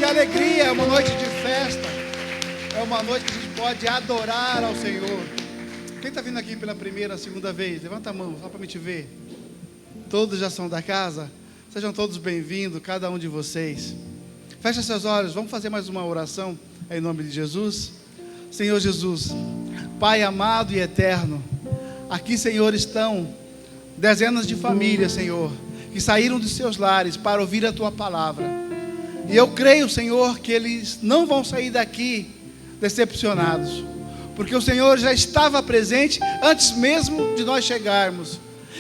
alegria, é uma noite de festa, é uma noite que a gente pode adorar ao Senhor. Quem está vindo aqui pela primeira, segunda vez? Levanta a mão, só para me te ver. Todos já são da casa? Sejam todos bem-vindos, cada um de vocês. Feche seus olhos, vamos fazer mais uma oração em nome de Jesus. Senhor Jesus, Pai amado e eterno, aqui, Senhor, estão dezenas de famílias, Senhor, que saíram dos seus lares para ouvir a Tua palavra. E eu creio, Senhor, que eles não vão sair daqui decepcionados, porque o Senhor já estava presente antes mesmo de nós chegarmos.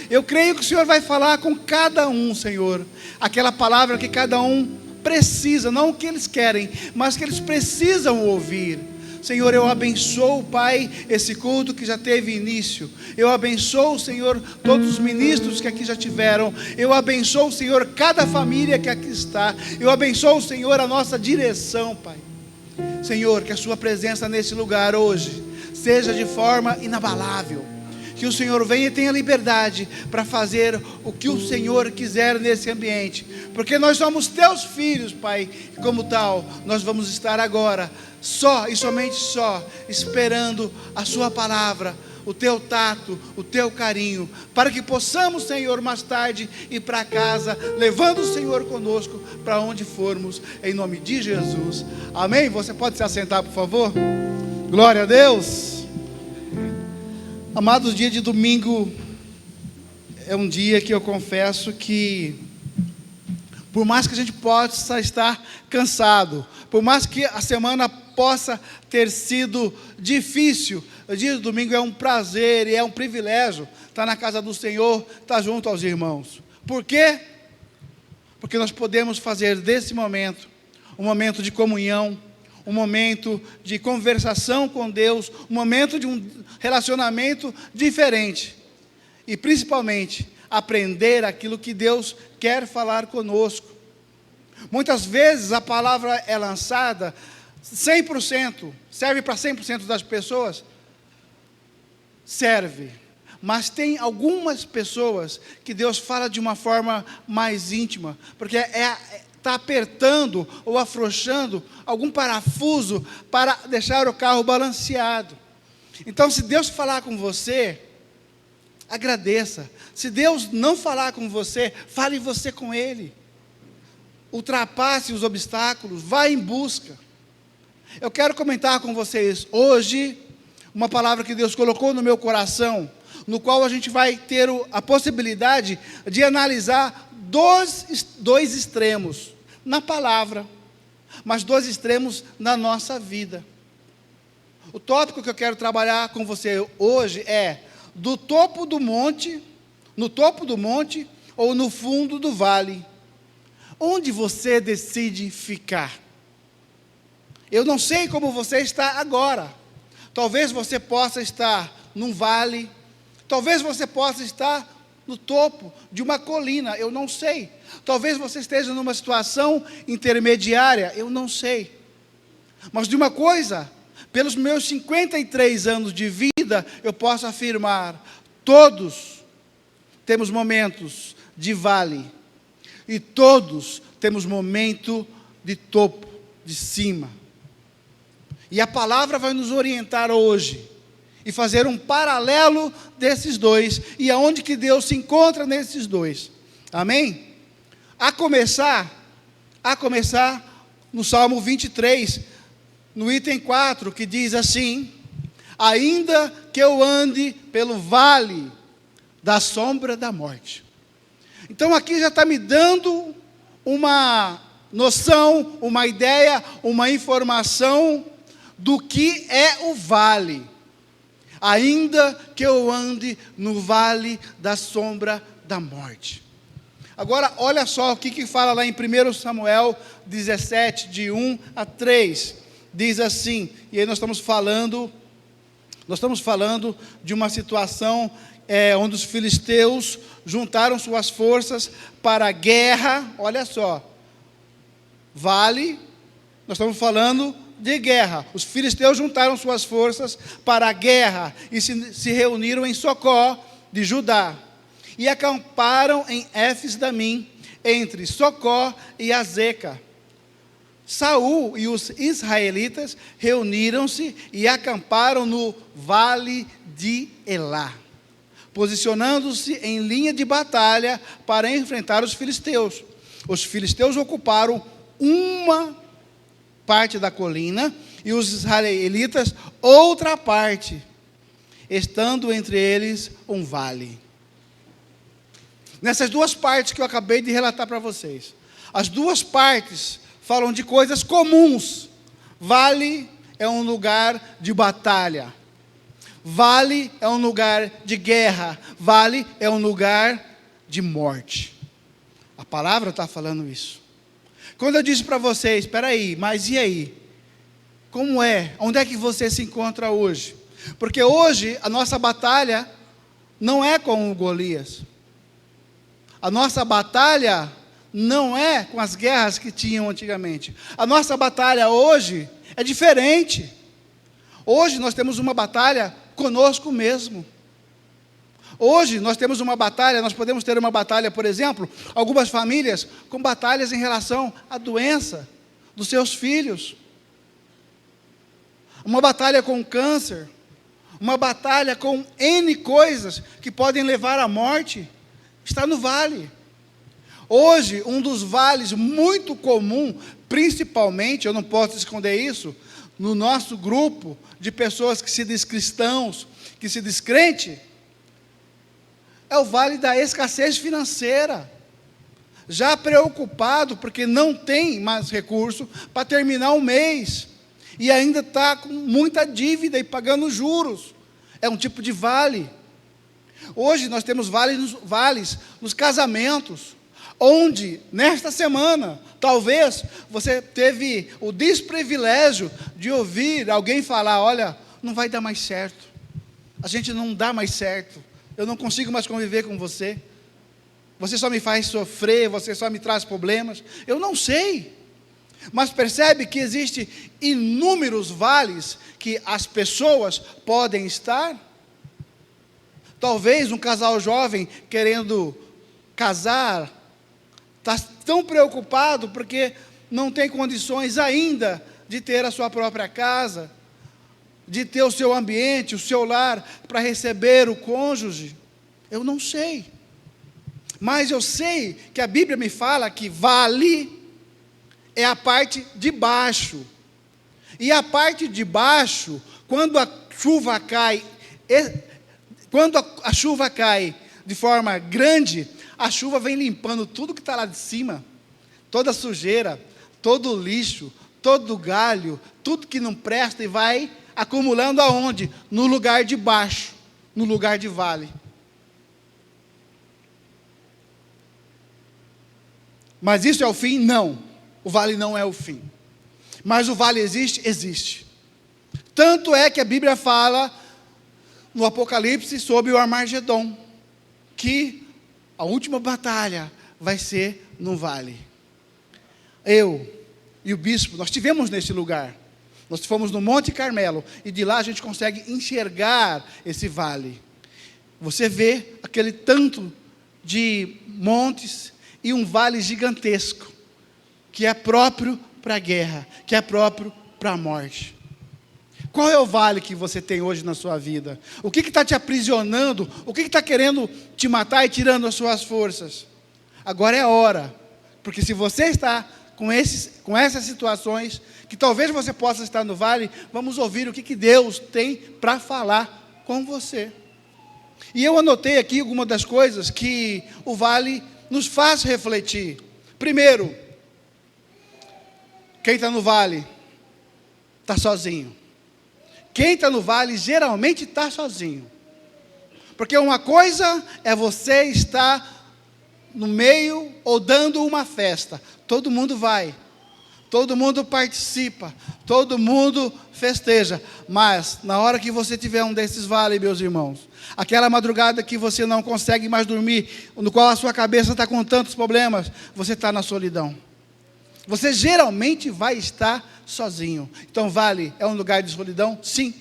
Eu creio que o Senhor vai falar com cada um, Senhor, aquela palavra que cada um precisa, não o que eles querem, mas que eles precisam ouvir. Senhor, eu abençoo, Pai, esse culto que já teve início. Eu abençoo, Senhor, todos os ministros que aqui já tiveram. Eu abençoo, Senhor, cada família que aqui está. Eu abençoo, Senhor, a nossa direção, Pai. Senhor, que a Sua presença nesse lugar hoje seja de forma inabalável. Que o Senhor venha e tenha liberdade para fazer o que o Senhor quiser nesse ambiente. Porque nós somos Teus filhos, Pai. E como tal, nós vamos estar agora só e somente só, esperando a Sua palavra, o Teu tato, o Teu carinho, para que possamos, Senhor, mais tarde ir para casa, levando o Senhor conosco para onde formos, em nome de Jesus. Amém? Você pode se assentar, por favor? Glória a Deus. Amados, dia de domingo é um dia que eu confesso que, por mais que a gente possa estar cansado, por mais que a semana possa ter sido difícil, o dia de domingo é um prazer e é um privilégio estar na casa do Senhor, estar junto aos irmãos. Por quê? Porque nós podemos fazer desse momento um momento de comunhão, um momento de conversação com Deus, um momento de um relacionamento diferente. E principalmente, aprender aquilo que Deus quer falar conosco. Muitas vezes a palavra é lançada 100%, serve para 100% das pessoas? Serve. Mas tem algumas pessoas que Deus fala de uma forma mais íntima, porque está apertando ou afrouxando algum parafuso para deixar o carro balanceado. Então, se Deus falar com você, agradeça. Se Deus não falar com você, fale você com Ele. Ultrapasse os obstáculos, vá em busca. Eu quero comentar com vocês hoje uma palavra que Deus colocou no meu coração, no qual a gente vai ter a possibilidade de analisar dois extremos na palavra, mas dois extremos na nossa vida. O tópico que eu quero trabalhar com você hoje é do topo do monte, no topo do monte ou no fundo do vale. Onde você decide ficar? Eu não sei como você está agora. Talvez você possa estar num vale, talvez você possa estar no topo de uma colina, eu não sei. Talvez você esteja numa situação intermediária, eu não sei. Mas de uma coisa, pelos meus 53 anos de vida, eu posso afirmar, todos temos momentos de vale, e todos temos momento de topo, de cima. E a palavra vai nos orientar hoje, e fazer um paralelo desses dois, e aonde que Deus se encontra nesses dois. Amém? A começar no Salmo 23, no item 4, que diz assim: ainda que eu ande pelo vale da sombra da morte. Então aqui já está me dando uma noção, uma ideia, uma informação do que é o vale. Ainda que eu ande no vale da sombra da morte. Agora, olha só o que fala lá em 1 Samuel 17, de 1 a 3. Diz assim, e aí nós estamos falando de uma situação onde os filisteus juntaram suas forças para a guerra. Olha só, vale, nós estamos falando de guerra. Os filisteus juntaram suas forças para a guerra e se reuniram em Socó de Judá e acamparam em Éfes-Damim, entre Socó e Azeca. Saul e os israelitas reuniram-se e acamparam no vale de Elá, posicionando-se em linha de batalha para enfrentar os filisteus. Os filisteus ocuparam uma parte da colina e os israelitas outra parte, estando entre eles um vale. Nessas duas partes que eu acabei de relatar para vocês, as duas partes falam de coisas comuns. Vale é um lugar de batalha. Vale é um lugar de guerra. Vale é um lugar de morte. A palavra está falando isso. Quando eu disse para vocês, espera aí, mas e aí? Como é? Onde é que você se encontra hoje? Porque hoje a nossa batalha não é com o Golias. A nossa batalha não é com as guerras que tinham antigamente. A nossa batalha hoje é diferente. Hoje nós temos uma batalha conosco mesmo. Hoje nós temos uma batalha, nós podemos ter uma batalha, por exemplo, algumas famílias com batalhas em relação à doença dos seus filhos. Uma batalha com câncer. Uma batalha com N coisas que podem levar à morte. Está no vale. Hoje, um dos vales muito comum, principalmente, eu não posso esconder isso, no nosso grupo de pessoas que se diz cristãos, que se diz crente, é o vale da escassez financeira. Já preocupado porque não tem mais recurso para terminar o mês, e ainda está com muita dívida e pagando juros. É um tipo de vale. Hoje nós temos vales nos casamentos, onde, nesta semana, talvez você teve o desprivilégio de ouvir alguém falar, olha, não vai dar mais certo, a gente não dá mais certo, eu não consigo mais conviver com você, você só me faz sofrer, você só me traz problemas. Eu não sei, mas percebe que existem inúmeros vales que as pessoas podem estar. Talvez um casal jovem querendo casar, está tão preocupado porque não tem condições ainda de ter a sua própria casa, de ter o seu ambiente, o seu lar, para receber o cônjuge. Eu não sei. Mas eu sei que a Bíblia me fala que vale é a parte de baixo. E a parte de baixo, quando a chuva cai, quando a chuva cai de forma grande, a chuva vem limpando tudo que está lá de cima, toda a sujeira, todo o lixo, todo o galho, tudo que não presta, e vai acumulando aonde? No lugar de baixo, no lugar de vale. Mas isso é o fim? Não. O vale não é o fim. Mas o vale existe? Existe. Tanto é que a Bíblia fala no Apocalipse sobre o Armagedon, que a última batalha vai ser no vale. Eu e o bispo, nós estivemos nesse lugar. Nós fomos no Monte Carmelo, e de lá a gente consegue enxergar esse vale. Você vê aquele tanto de montes e um vale gigantesco, que é próprio para a guerra, que é próprio para a morte. Qual é o vale que você tem hoje na sua vida? O que está te aprisionando? O que está querendo te matar e tirando as suas forças? Agora é a hora, porque se você está com essas situações, que talvez você possa estar no vale, vamos ouvir o que Deus tem para falar com você. E eu anotei aqui algumas das coisas que o vale nos faz refletir. Primeiro, quem está no vale está sozinho. Quem está no vale geralmente está sozinho. Porque uma coisa é você estar no meio ou dando uma festa. Todo mundo vai, todo mundo participa, todo mundo festeja. Mas na hora que você tiver um desses vales, meus irmãos, aquela madrugada que você não consegue mais dormir, no qual a sua cabeça está com tantos problemas, você está na solidão. Você geralmente vai estar sozinho. Então vale é um lugar de solidão? Sim.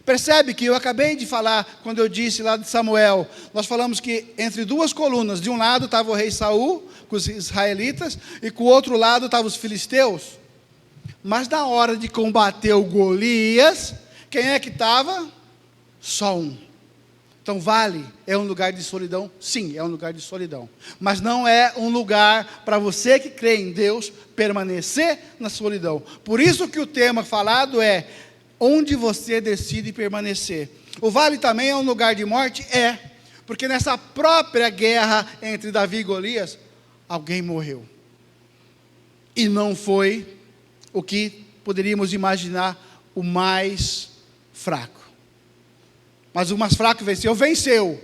Percebe que eu acabei de falar, quando eu disse lá de Samuel, nós falamos que entre duas colunas, de um lado estava o rei Saul, com os israelitas, e com o outro lado estavam os filisteus. Mas na hora de combater o Golias, quem é que estava? Só um. Então, vale é um lugar de solidão? Sim, é um lugar de solidão. Mas não é um lugar para você que crê em Deus permanecer na solidão. Por isso que o tema falado é onde você decide permanecer. O vale também é um lugar de morte? É. Porque nessa própria guerra entre Davi e Golias, alguém morreu. E não foi o que poderíamos imaginar o mais fraco. Mas o mais fraco venceu.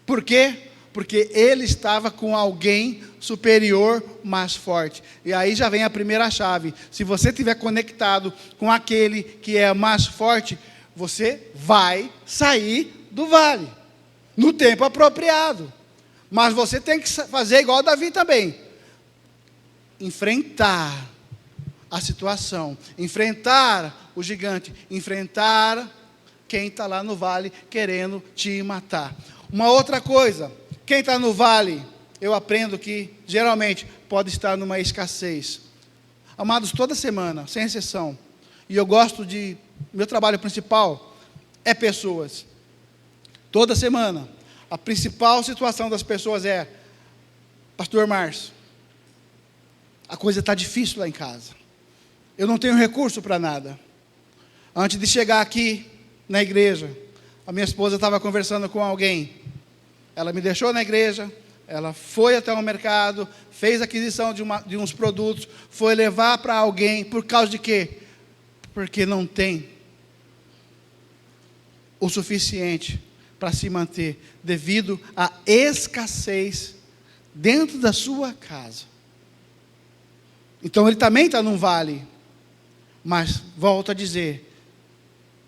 Por quê? Porque ele estava com alguém superior, mais forte. E aí já vem a primeira chave. Se você estiver conectado com aquele que é mais forte, você vai sair do vale, no tempo apropriado. Mas você tem que fazer igual Davi também. Enfrentar a situação, enfrentar o gigante, enfrentar quem está lá no vale querendo te matar. Uma outra coisa, quem está no vale, eu aprendo que geralmente pode estar numa escassez. Amados, toda semana, sem exceção, e eu gosto de, meu trabalho principal é pessoas. Toda semana, a principal situação das pessoas é: Pastor Márcio, a coisa está difícil lá em casa. Eu não tenho recurso para nada. Antes de chegar aqui na igreja, a minha esposa estava conversando com alguém. Ela me deixou na igreja, ela foi até o mercado, fez aquisição de uns produtos, foi levar para alguém, por causa de quê? Porque não tem o suficiente para se manter, devido à escassez dentro da sua casa. Então ele também está num vale. Mas, volto a dizer,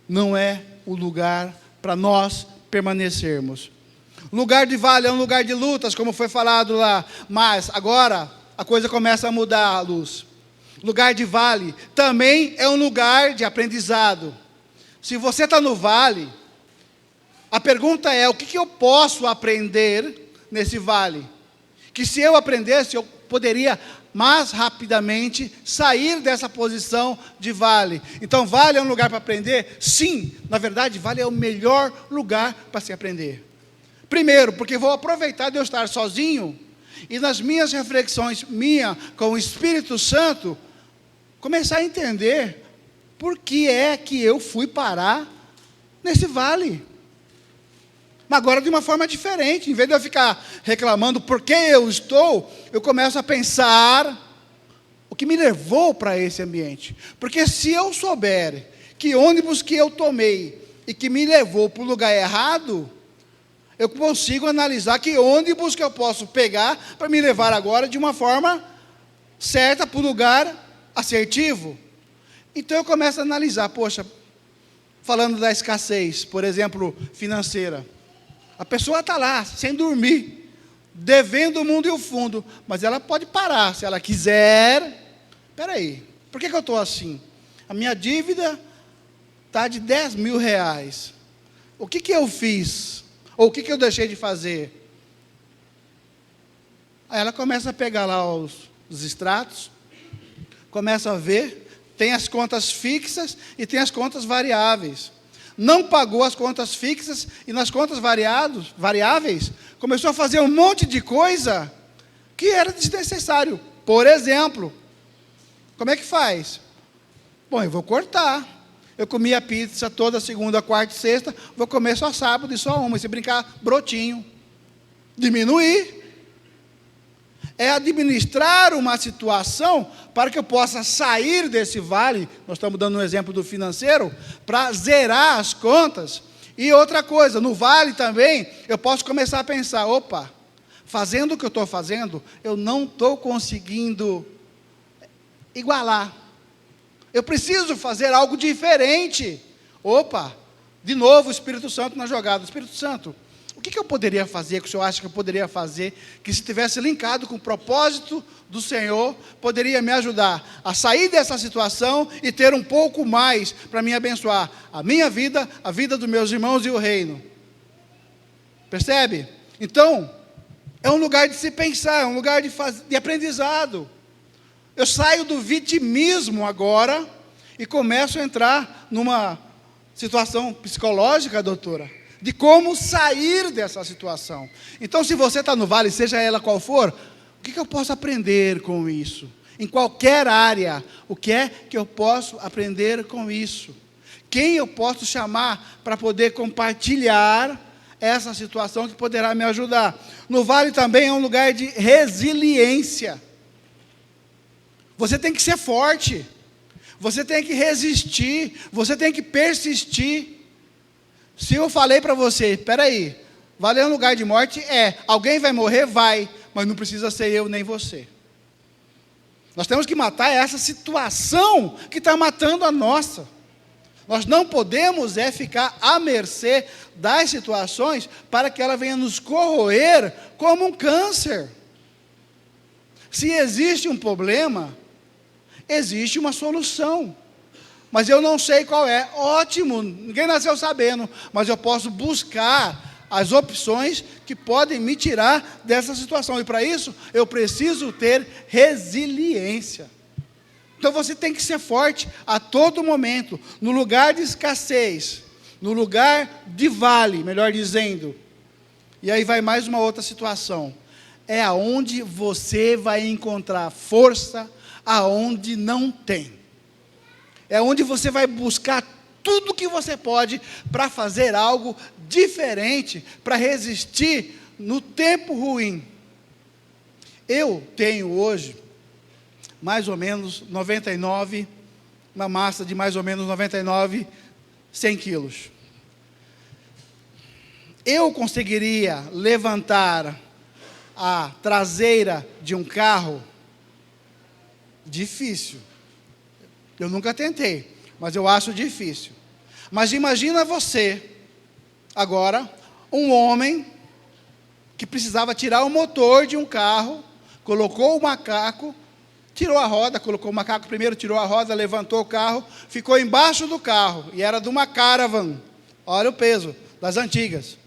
não é o lugar para nós permanecermos. Lugar de vale é um lugar de lutas, como foi falado lá. Mas, agora, a coisa começa a mudar a luz. Lugar de vale também é um lugar de aprendizado. Se você está no vale, a pergunta é: o que eu posso aprender nesse vale? Que se eu aprendesse, eu poderia mais rapidamente sair dessa posição de vale. Então, vale é um lugar para aprender? Sim, na verdade, vale é o melhor lugar para se aprender. Primeiro, porque vou aproveitar de eu estar sozinho, e nas minhas reflexões, com o Espírito Santo, começar a entender por que é que eu fui parar nesse vale. Mas agora de uma forma diferente. Em vez de eu ficar reclamando por que eu estou, eu começo a pensar o que me levou para esse ambiente. Porque se eu souber que ônibus que eu tomei e que me levou para o lugar errado, eu consigo analisar que ônibus que eu posso pegar para me levar agora de uma forma certa para o lugar assertivo. Então eu começo a analisar, poxa, falando da escassez, por exemplo, financeira. A pessoa está lá, sem dormir, devendo o mundo e o fundo, mas ela pode parar, se ela quiser. Espera aí, por que eu estou assim? A minha dívida está de 10 mil reais. O que eu fiz? Ou o que eu deixei de fazer? Aí ela começa a pegar lá os extratos, começa a ver, tem as contas fixas e tem as contas variáveis. Não pagou as contas fixas e nas contas variáveis, começou a fazer um monte de coisa que era desnecessário. Por exemplo, como é que faz? Bom, eu vou cortar. Eu comia pizza toda segunda, quarta e sexta, vou comer só sábado e só uma, e se brincar, brotinho. Diminuir. É administrar uma situação para que eu possa sair desse vale. Nós estamos dando um exemplo do financeiro, para zerar as contas. E outra coisa, no vale também, eu posso começar a pensar: opa, fazendo o que eu estou fazendo, eu não estou conseguindo igualar. Eu preciso fazer algo diferente. Opa, de novo o Espírito Santo na jogada. Espírito Santo, o que eu poderia fazer, que o Senhor acha que eu poderia fazer, que se tivesse linkado com o propósito do Senhor, poderia me ajudar a sair dessa situação e ter um pouco mais para me abençoar a minha vida, a vida dos meus irmãos e o reino. Percebe? Então, é um lugar de se pensar, é um lugar de aprendizado. Eu saio do vitimismo agora e começo a entrar numa situação psicológica, doutora, de como sair dessa situação. Então, se você está no vale, seja ela qual for, o que eu posso aprender com isso? Em qualquer área, o que é que eu posso aprender com isso? Quem eu posso chamar para poder compartilhar essa situação que poderá me ajudar? No vale também é um lugar de resiliência. Você tem que ser forte, você tem que resistir, você tem que persistir. Se eu falei para você, espera aí, vale é um lugar de morte? Alguém vai morrer? Vai, mas não precisa ser eu nem você. Nós temos que matar essa situação que está matando a nossa. Nós não podemos ficar à mercê das situações para que ela venha nos corroer como um câncer. Se existe um problema, existe uma solução. Mas eu não sei qual é. Ótimo, ninguém nasceu sabendo, mas eu posso buscar as opções que podem me tirar dessa situação. E para isso, eu preciso ter resiliência. Então você tem que ser forte a todo momento, no lugar de escassez, no lugar de vale, melhor dizendo. E aí vai mais uma outra situação. É aonde você vai encontrar força, aonde não tem. É onde você vai buscar tudo que você pode para fazer algo diferente, para resistir no tempo ruim. Eu tenho hoje mais ou menos 99, uma massa de mais ou menos 99, 100 quilos. Eu conseguiria levantar a traseira de um carro? Difícil. Eu nunca tentei, mas eu acho difícil. Mas imagina você, agora, um homem que precisava tirar o motor de um carro, colocou o macaco, tirou a roda, colocou o macaco primeiro, tirou a roda, levantou o carro, ficou embaixo do carro, e era de uma Caravan, olha o peso, das antigas.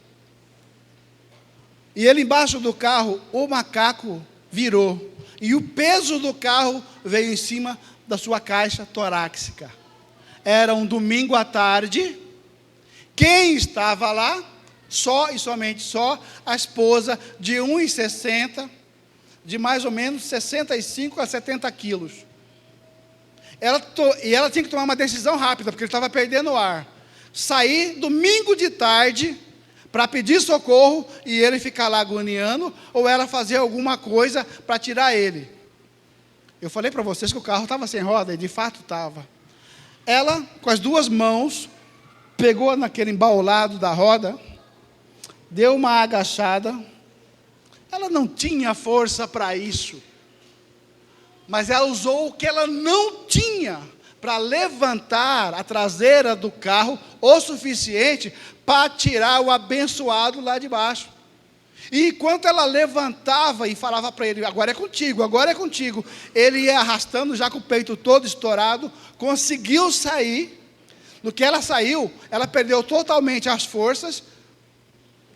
E ele embaixo do carro, o macaco virou, e o peso do carro veio em cima da sua caixa torácica. Era um domingo à tarde. Quem estava lá? Só e somente só a esposa de 1,60, de mais ou menos 65 a 70 quilos. E ela tinha que tomar uma decisão rápida, porque ele estava perdendo o ar. Sair domingo de tarde para pedir socorro e ele ficar lá agoniando, ou ela fazer alguma coisa para tirar ele. Eu falei para vocês que o carro estava sem roda, e de fato estava. Ela, com as duas mãos, pegou naquele embaulado da roda, deu uma agachada. Ela não tinha força para isso, mas ela usou o que ela não tinha para levantar a traseira do carro o suficiente para tirar o abençoado lá de baixo. E enquanto ela levantava e falava para ele, agora é contigo, ele ia arrastando já com o peito todo estourado, conseguiu sair. No que ela saiu, ela perdeu totalmente as forças,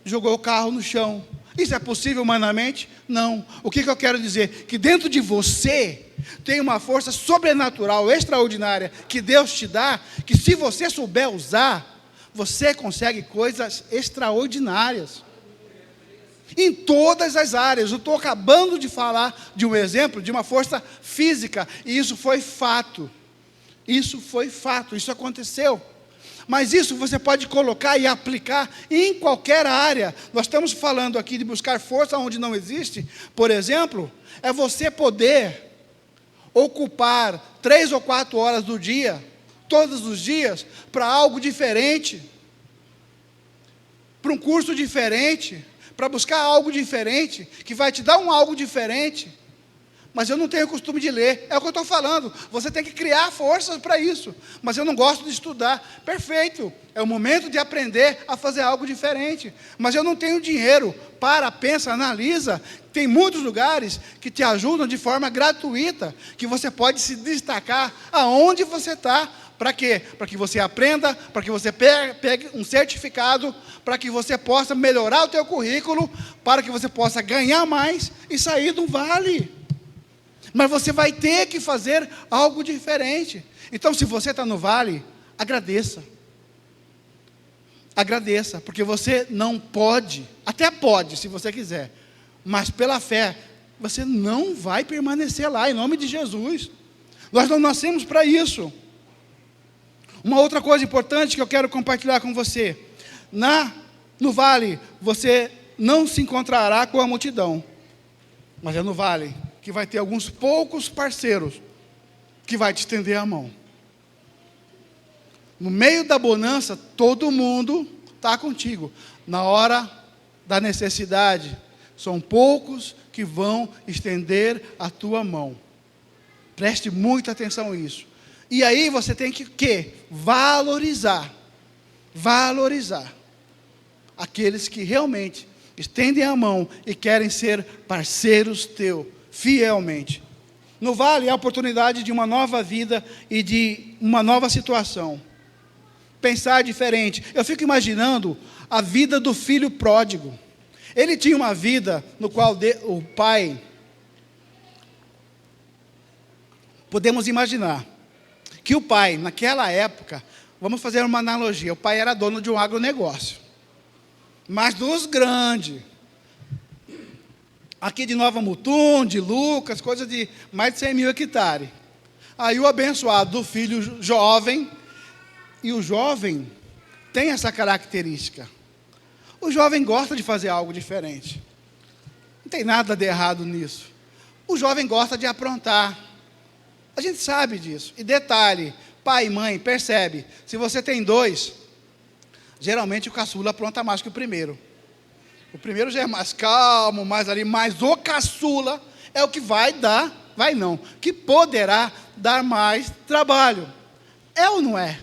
jogou o carro no chão. Isso é possível humanamente? Não. O que eu quero dizer? Que dentro de você tem uma força sobrenatural, extraordinária, que Deus te dá, que se você souber usar, você consegue coisas extraordinárias. Em todas as áreas. Eu estou acabando de falar de um exemplo de uma força física, e isso foi fato. Isso foi fato, isso aconteceu. Mas isso você pode colocar e aplicar em qualquer área. Nós estamos falando aqui de buscar força onde não existe. Por exemplo, é você poder ocupar 3 ou 4 horas do dia, todos os dias, para algo diferente, para um curso diferente, para buscar algo diferente, que vai te dar um algo diferente. Mas eu não tenho costume de ler, é o que eu estou falando, você tem que criar forças para isso. Mas eu não gosto de estudar. Perfeito, é o momento de aprender a fazer algo diferente. Mas eu não tenho dinheiro. Pensa, analisa. Tem muitos lugares que te ajudam de forma gratuita, que você pode se destacar aonde você está. Para quê? Para que você aprenda, para que você pegue um certificado, para que você possa melhorar o teu currículo, para que você possa ganhar mais e sair do vale. Mas você vai ter que fazer algo diferente. Então, se você está no vale, agradeça. Agradeça, porque você não pode, até pode, se você quiser, mas pela fé, você não vai permanecer lá, em nome de Jesus. Nós não nascemos para isso. Uma outra coisa importante que eu quero compartilhar com você: no vale, você não se encontrará com a multidão, mas é no vale que vai ter alguns poucos parceiros que vai te estender a mão. No meio da bonança, todo mundo está contigo. Na hora da necessidade, são poucos que vão estender a tua mão. Preste muita atenção a isso. E aí você tem que quê? Valorizar aqueles que realmente estendem a mão e querem ser parceiros teus, fielmente. No vale, é a oportunidade de uma nova vida e de uma nova situação. Pensar diferente. Eu fico imaginando a vida do filho pródigo. Ele tinha uma vida no qual o pai, podemos imaginar, que o pai, naquela época, vamos fazer uma analogia, o pai era dono de um agronegócio, mas dos grandes, aqui de Nova Mutum, de Lucas, coisa de mais de 100 mil hectares. Aí o abençoado do filho jovem, e o jovem tem essa característica. O jovem gosta de fazer algo diferente. Não tem nada de errado nisso. O jovem gosta de aprontar. A gente sabe disso. E detalhe, pai e mãe, percebe, se você tem dois, geralmente o caçula apronta mais que o primeiro. O primeiro já é mais calmo, mais ali, mas o caçula é o que que poderá dar mais trabalho. É ou não é?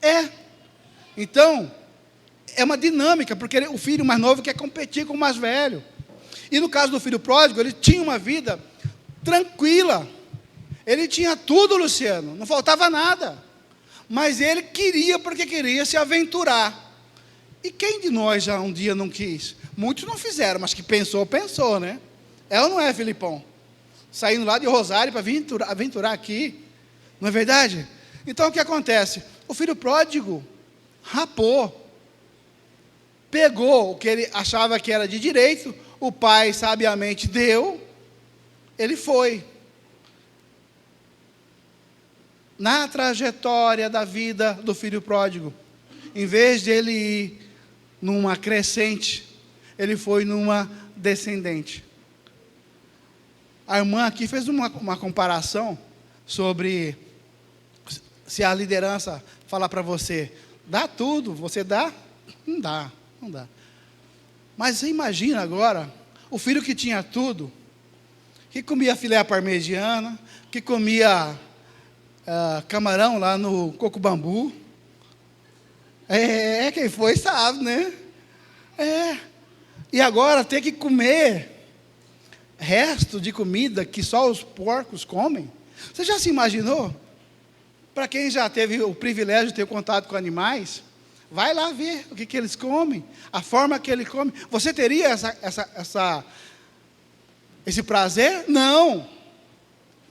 É. Então, é uma dinâmica, porque o filho mais novo quer competir com o mais velho. E no caso do filho pródigo, ele tinha uma vida tranquila. Ele tinha tudo, Luciano, não faltava nada. Mas ele queria, porque queria se aventurar. E quem de nós já um dia não quis? Muitos não fizeram, mas que pensou, né? É ou não é, Filipão? Saindo lá de Rosário para vir aventurar aqui. Não é verdade? Então o que acontece? O filho pródigo rapou. Pegou o que ele achava que era de direito, o pai sabiamente deu, ele foi. Na trajetória da vida do filho pródigo, em vez de ele ir numa crescente, ele foi numa descendente. A irmã aqui fez uma comparação sobre se a liderança falar para você, dá tudo, você dá? Não dá. Mas você imagina agora, o filho que tinha tudo, que comia filé parmegiana, que comia camarão lá no Coco Bambu. Quem foi sabe, né? E agora tem que comer resto de comida que só os porcos comem. Você já se imaginou? Para quem já teve o privilégio de ter contato com animais, vai lá ver o que eles comem, a forma que eles comem. Você teria esse prazer? Não.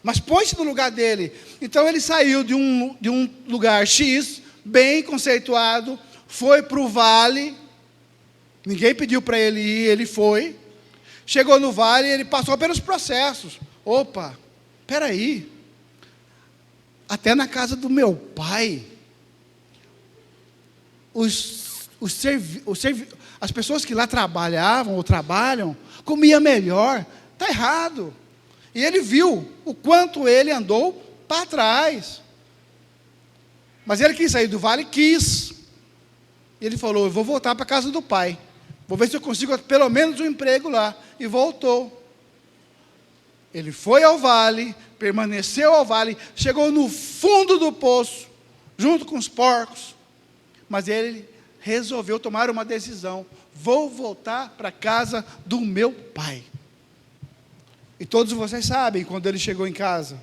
Mas põe-se no lugar dele. Então ele saiu de um lugar X, bem conceituado, foi para o vale. Ninguém pediu para ele ir, ele foi. Chegou no vale, ele passou pelos processos. Opa, espera aí. Até na casa do meu pai, as pessoas que lá trabalhavam ou trabalham, comiam melhor. Está errado. E ele viu o quanto ele andou para trás. Mas ele quis sair do vale, quis. E ele falou, eu vou voltar para a casa do pai. Vou ver se eu consigo pelo menos um emprego lá. E voltou. Ele foi ao vale, permaneceu ao vale, chegou no fundo do poço, junto com os porcos. Mas ele resolveu tomar uma decisão. Vou voltar para a casa do meu pai. E todos vocês sabem, quando ele chegou em casa,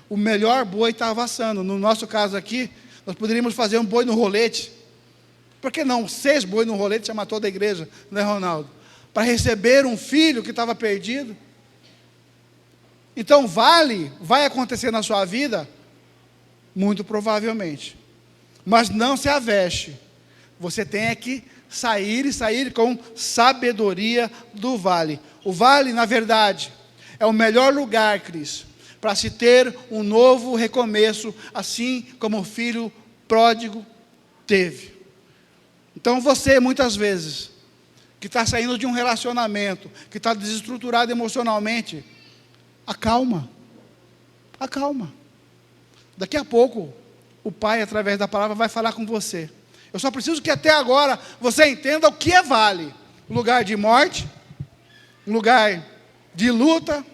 o melhor boi estava assando. No nosso caso aqui, nós poderíamos fazer um boi no rolete. Por que não 6 boi no rolete, chamar toda a igreja, não é, Ronaldo? Para receber um filho que estava perdido. Então, vale, vai acontecer na sua vida? Muito provavelmente. Mas não se aveste. Você tem que sair com sabedoria do vale. O vale, na verdade, é o melhor lugar, Cris, para se ter um novo recomeço, assim como o filho pródigo teve. Então você, muitas vezes, que está saindo de um relacionamento, que está desestruturado emocionalmente, acalma. Daqui a pouco, o Pai, através da palavra, vai falar com você. Eu só preciso que até agora você entenda o que é vale. Um lugar de morte, um lugar de luta,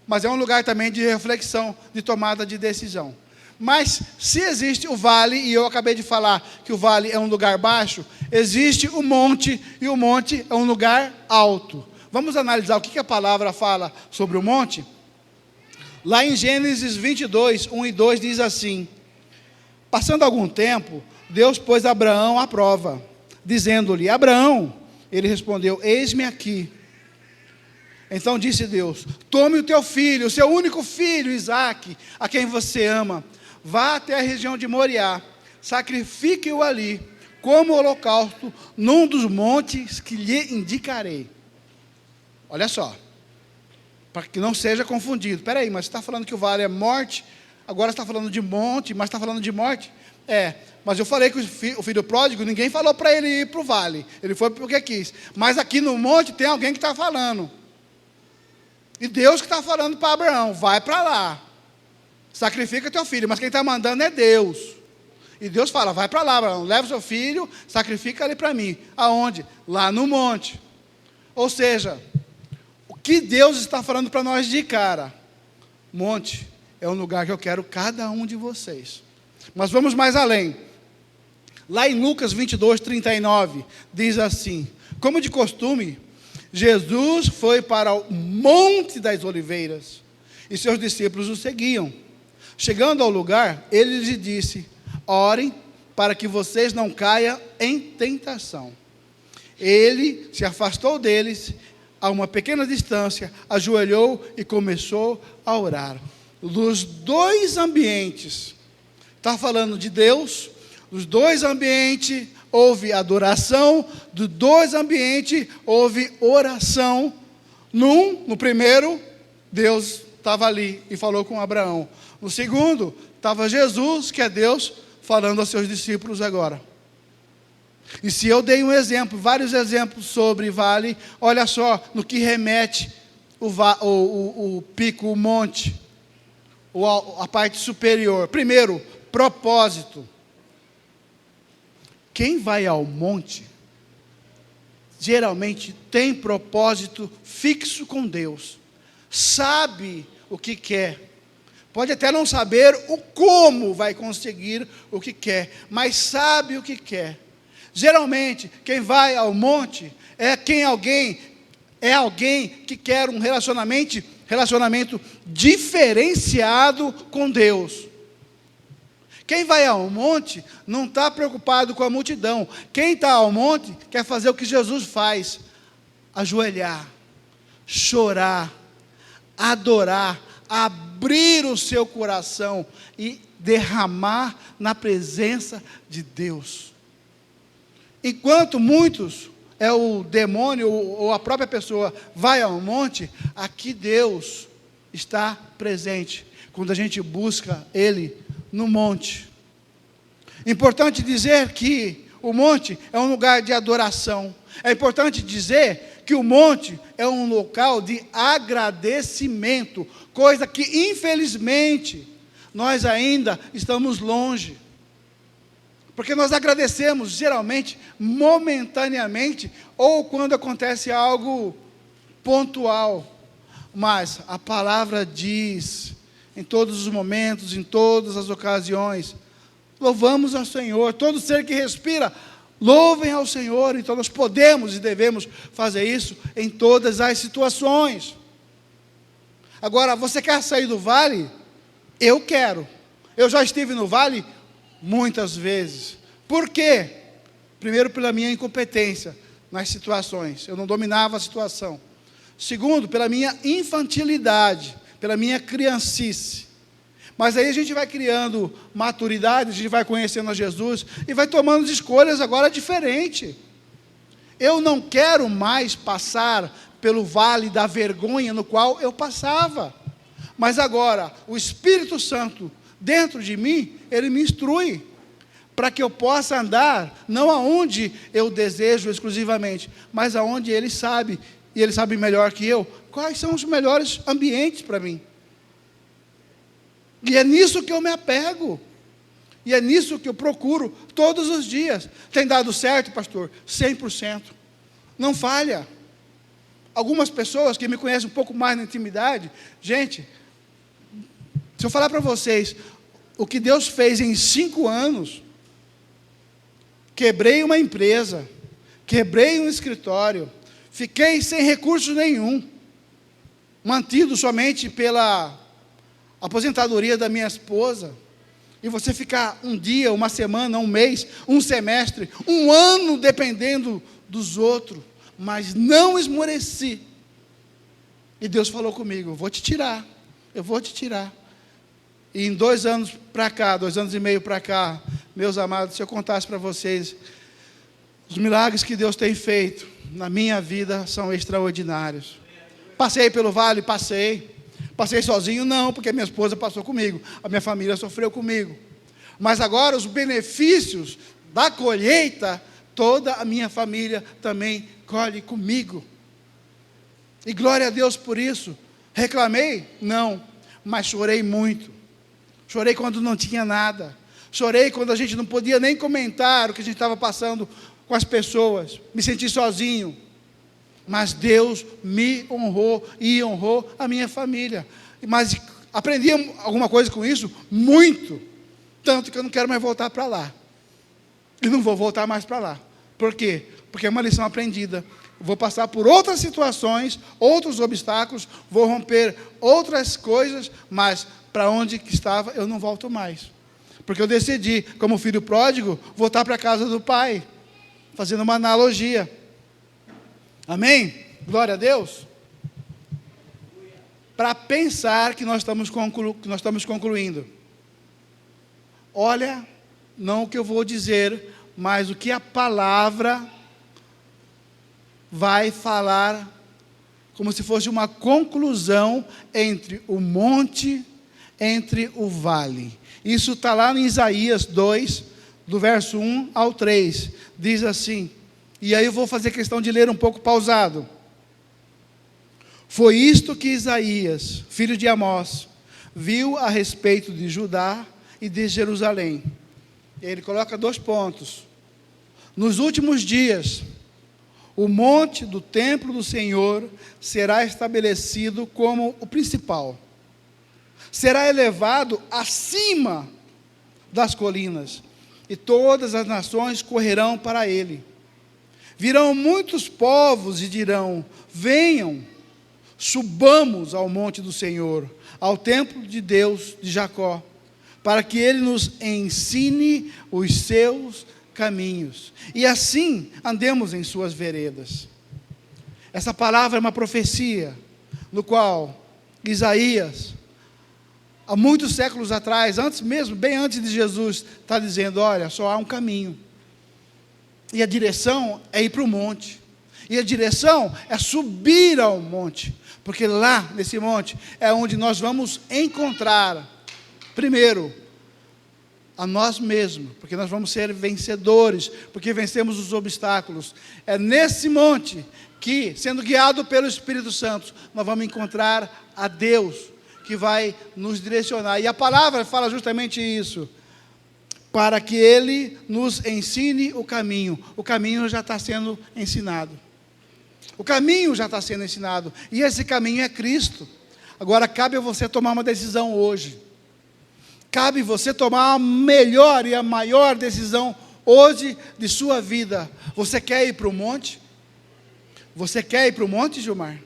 mas é um lugar também de reflexão, de tomada de decisão. Mas se existe o vale, e eu acabei de falar que o vale é um lugar baixo, existe o monte, e o monte é um lugar alto. Vamos analisar o que a palavra fala sobre o monte? Lá em Gênesis 22, 1 e 2 diz assim: passando algum tempo, Deus pôs Abraão à prova, dizendo-lhe: Abraão, ele respondeu: eis-me aqui. Então disse Deus: tome o teu filho, o seu único filho, Isaque, a quem você ama, vá até a região de Moriá, sacrifique-o ali, como holocausto, num dos montes que lhe indicarei. Olha só, para que não seja confundido. Espera aí, mas você está falando que o vale é morte, agora você está falando de monte, mas está falando de morte? Mas eu falei que o filho pródigo, ninguém falou para ele ir para o vale, ele foi porque quis. Mas aqui no monte tem alguém que está falando. E Deus que está falando para Abraão: vai para lá, sacrifica teu filho. Mas quem está mandando é Deus. E Deus fala: vai para lá, Abraão, leva o seu filho, sacrifica ele para mim. Aonde? Lá no monte. Ou seja, o que Deus está falando para nós de cara? Monte é um lugar que eu quero cada um de vocês. Mas vamos mais além. Lá em Lucas 22, 39, diz assim: como de costume, Jesus foi para o Monte das Oliveiras, e seus discípulos o seguiam. Chegando ao lugar, ele lhes disse: orem para que vocês não caiam em tentação. Ele se afastou deles a uma pequena distância, ajoelhou e começou a orar. Dos dois ambientes, está falando de Deus, dos dois ambientes houve adoração, dos dois ambientes houve oração. No primeiro, Deus estava ali e falou com Abraão. No segundo, estava Jesus, que é Deus, falando aos seus discípulos agora. E se eu dei um exemplo, vários exemplos sobre vale, olha só no que remete o pico, o monte, a parte superior. Primeiro, propósito. Quem vai ao monte, geralmente tem propósito fixo com Deus, sabe o que quer, pode até não saber o como vai conseguir o que quer, mas sabe o que quer. Geralmente, quem vai ao monte é alguém que quer um relacionamento diferenciado com Deus. Quem vai ao monte não está preocupado com a multidão. Quem está ao monte quer fazer o que Jesus faz: ajoelhar, chorar, adorar, abrir o seu coração e derramar na presença de Deus. Enquanto muitos, é o demônio ou a própria pessoa, vai ao monte, aqui Deus está presente, quando a gente busca Ele no monte. Importante dizer que o monte é um lugar de adoração. É importante dizer que o monte é um local de agradecimento, coisa que infelizmente nós ainda estamos longe. Porque nós agradecemos geralmente momentaneamente ou quando acontece algo pontual. Mas a palavra diz, em todos os momentos, em todas as ocasiões, louvamos ao Senhor. Todo ser que respira, louvem ao Senhor. Então nós podemos e devemos fazer isso em todas as situações. Agora, você quer sair do vale? Eu quero. Eu já estive no vale muitas vezes. Por quê? Primeiro, pela minha incompetência nas situações. Eu não dominava a situação. Segundo, pela minha infantilidade. pela minha criancice. Mas aí a gente vai criando maturidade, a gente vai conhecendo a Jesus e vai tomando escolhas agora diferentes. Eu não quero mais passar pelo vale da vergonha no qual eu passava. Mas agora, o Espírito Santo dentro de mim, ele me instrui para que eu possa andar, não aonde eu desejo exclusivamente, mas aonde ele sabe, e ele sabe melhor que eu, quais são os melhores ambientes para mim. E é nisso que eu me apego. E é nisso que eu procuro todos os dias. Tem dado certo, pastor? 100%. Não falha. Algumas pessoas que me conhecem um pouco mais na intimidade, gente, se eu falar para vocês o que Deus fez em 5 anos, quebrei uma empresa, quebrei um escritório, fiquei sem recurso nenhum, mantido somente pela aposentadoria da minha esposa, e você ficar um dia, uma semana, um mês, um semestre, um ano dependendo dos outros, mas não esmoreci. E Deus falou comigo: eu vou te tirar. E em 2 anos para cá, 2 anos e meio para cá, meus amados, se eu contasse para vocês, os milagres que Deus tem feito na minha vida são extraordinários. Passei pelo vale? Passei. Passei sozinho? Não, porque minha esposa passou comigo, a minha família sofreu comigo. Mas agora os benefícios da colheita, toda a minha família também colhe comigo. E glória a Deus por isso. Reclamei? Não, mas chorei muito. Chorei quando não tinha nada. Chorei quando a gente não podia nem comentar o que a gente estava passando com as pessoas. Me senti sozinho. Mas Deus me honrou e honrou a minha família. Mas aprendi alguma coisa com isso? Muito. Tanto que eu não quero mais voltar para lá. E não vou voltar mais para lá. Por quê? Porque é uma lição aprendida. Vou passar por outras situações, outros obstáculos, vou romper outras coisas, mas para onde que estava eu não volto mais. Porque eu decidi, como filho pródigo, voltar para a casa do pai. Fazendo uma analogia. Amém? Glória a Deus. Para pensar que nós estamos concluindo. Olha, não o que eu vou dizer, mas o que a palavra vai falar, como se fosse uma conclusão entre o monte, entre o vale. Isso está lá em Isaías 2, do verso 1 ao 3. Diz assim, e aí eu vou fazer questão de ler um pouco pausado. Foi isto que Isaías, filho de Amós, viu a respeito de Judá e de Jerusalém. E ele coloca 2 pontos. Nos últimos dias, o monte do templo do Senhor será estabelecido como o principal. Será elevado acima das colinas, e todas as nações correrão para ele. Virão muitos povos e dirão: venham, subamos ao monte do Senhor, ao templo de Deus de Jacó, para que ele nos ensine os seus caminhos, e assim andemos em suas veredas. Essa palavra é uma profecia, no qual Isaías, há muitos séculos atrás, antes mesmo, bem antes de Jesus, está dizendo: olha, só há um caminho, e a direção é ir para o monte, e a direção é subir ao monte, porque lá nesse monte é onde nós vamos encontrar, primeiro, a nós mesmos, porque nós vamos ser vencedores, porque vencemos os obstáculos. É nesse monte que, sendo guiado pelo Espírito Santo, nós vamos encontrar a Deus, que vai nos direcionar. E a palavra fala justamente isso, para que Ele nos ensine o caminho. O caminho já está sendo ensinado. O caminho já está sendo ensinado, e esse caminho é Cristo. Agora cabe a você tomar uma decisão hoje. Cabe você tomar a melhor e a maior decisão hoje de sua vida. Você quer ir para o monte? Você quer ir para o monte, Gilmar?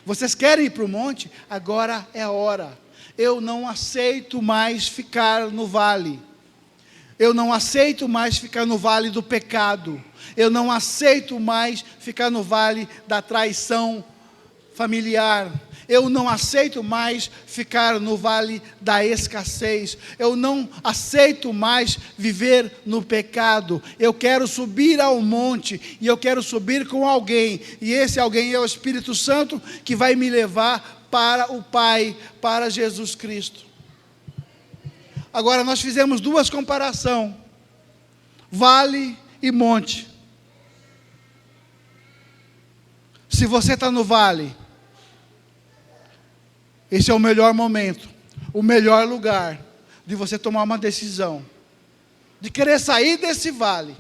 Vocês querem ir para o monte? Agora é a hora. Eu não aceito mais ficar no vale. Eu não aceito mais ficar no vale do pecado. Eu não aceito mais ficar no vale da traição familiar. Eu não aceito mais ficar no vale da escassez. Eu não aceito mais viver no pecado. Eu quero subir ao monte, e eu quero subir com alguém, e esse alguém é o Espírito Santo, que vai me levar para o Pai, para Jesus Cristo. Agora, nós fizemos duas comparações: vale e monte. Se você está no vale, esse é o melhor momento, o melhor lugar de você tomar uma decisão, de querer sair desse vale,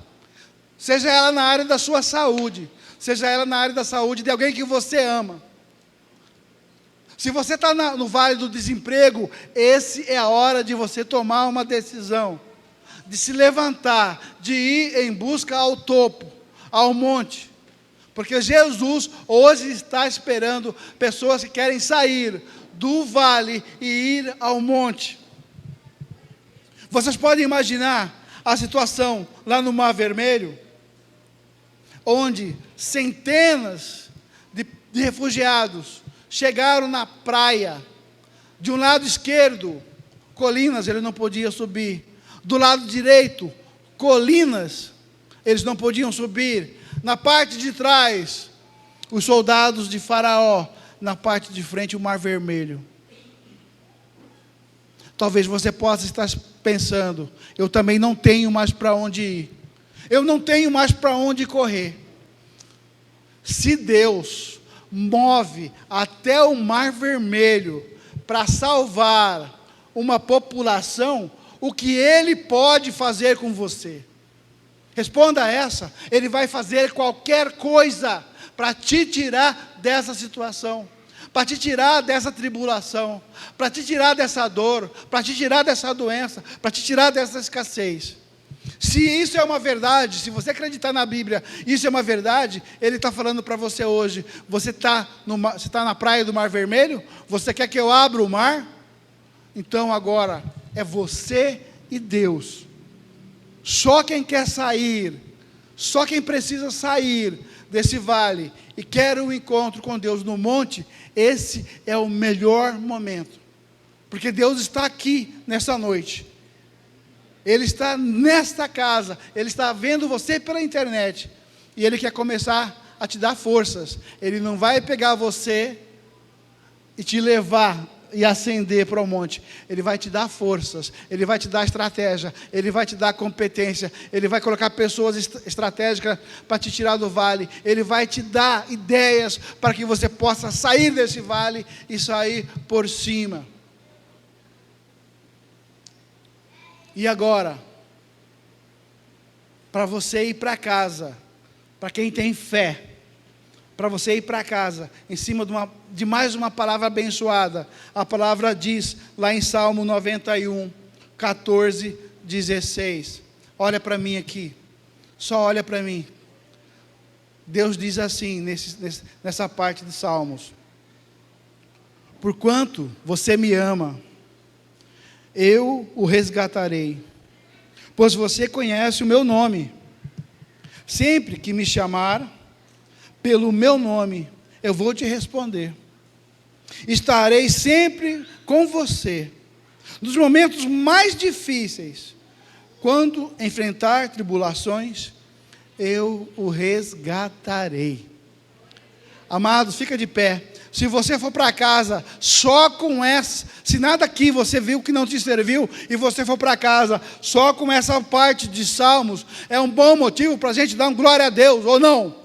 seja ela na área da sua saúde, seja ela na área da saúde de alguém que você ama. Se você está no vale do desemprego, esse é a hora de você tomar uma decisão, de se levantar, de ir em busca ao topo, ao monte, porque Jesus hoje está esperando pessoas que querem sair do vale e ir ao monte. Vocês podem imaginar a situação lá no Mar Vermelho, onde centenas de refugiados chegaram na praia. De um lado esquerdo, colinas, eles não podiam subir. Do lado direito, colinas, eles não podiam subir. Na parte de trás, os soldados de Faraó. Na parte de frente, o Mar Vermelho. Talvez você possa estar pensando: eu também não tenho mais para onde ir. Eu não tenho mais para onde correr. Se Deus move até o Mar Vermelho para salvar uma população, o que Ele pode fazer com você? Responda essa: Ele vai fazer qualquer coisa para te tirar dessa situação, para te tirar dessa tribulação, para te tirar dessa dor, para te tirar dessa doença, para te tirar dessa escassez. Se isso é uma verdade, se você acreditar na Bíblia, isso é uma verdade, Ele está falando para você hoje: você está na praia do Mar Vermelho? Você quer que eu abra o mar? Então agora é você e Deus. Só quem quer sair, só quem precisa sair desse vale e quer um encontro com Deus no monte, esse é o melhor momento, porque Deus está aqui nessa noite. Ele está nesta casa, Ele está vendo você pela internet, e Ele quer começar a te dar forças. Ele não vai pegar você e te levar e ascender para o monte. Ele vai te dar forças, Ele vai te dar estratégia, Ele vai te dar competência, Ele vai colocar pessoas estratégicas para te tirar do vale, Ele vai te dar ideias para que você possa sair desse vale e sair por cima. E agora, para você ir para casa, para quem tem fé, para você ir para casa, em cima de mais uma palavra abençoada. A palavra diz, lá em Salmo 91, 14, 16. Olha para mim aqui, só olha para mim. Deus diz assim, nessa parte de Salmos: porquanto você me ama, eu o resgatarei, pois você conhece o meu nome. Sempre que me chamar pelo meu nome, eu vou te responder. Estarei sempre com você, nos momentos mais difíceis. Quando enfrentar tribulações, eu o resgatarei. Amados, fica de pé. Se você for para casa só com essa, se nada aqui você viu que não te serviu, e você for para casa só com essa parte de Salmos, é um bom motivo para a gente dar um glória a Deus, ou não?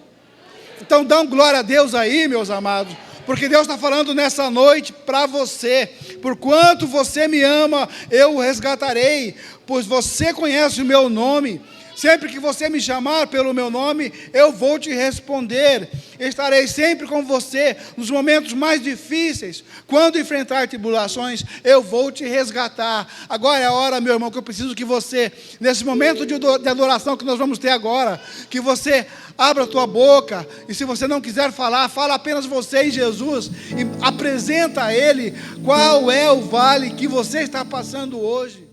Então dá um glória a Deus aí, meus amados, porque Deus está falando nessa noite para você: porquanto você me ama, eu o resgatarei, pois você conhece o meu nome. Sempre que você me chamar pelo meu nome, eu vou te responder. Estarei sempre com você nos momentos mais difíceis. Quando enfrentar tribulações, eu vou te resgatar. Agora é a hora, meu irmão, que eu preciso que você, nesse momento de adoração que nós vamos ter agora, que você abra a tua boca, e se você não quiser falar, fala apenas você e Jesus, e apresenta a Ele qual é o vale que você está passando hoje.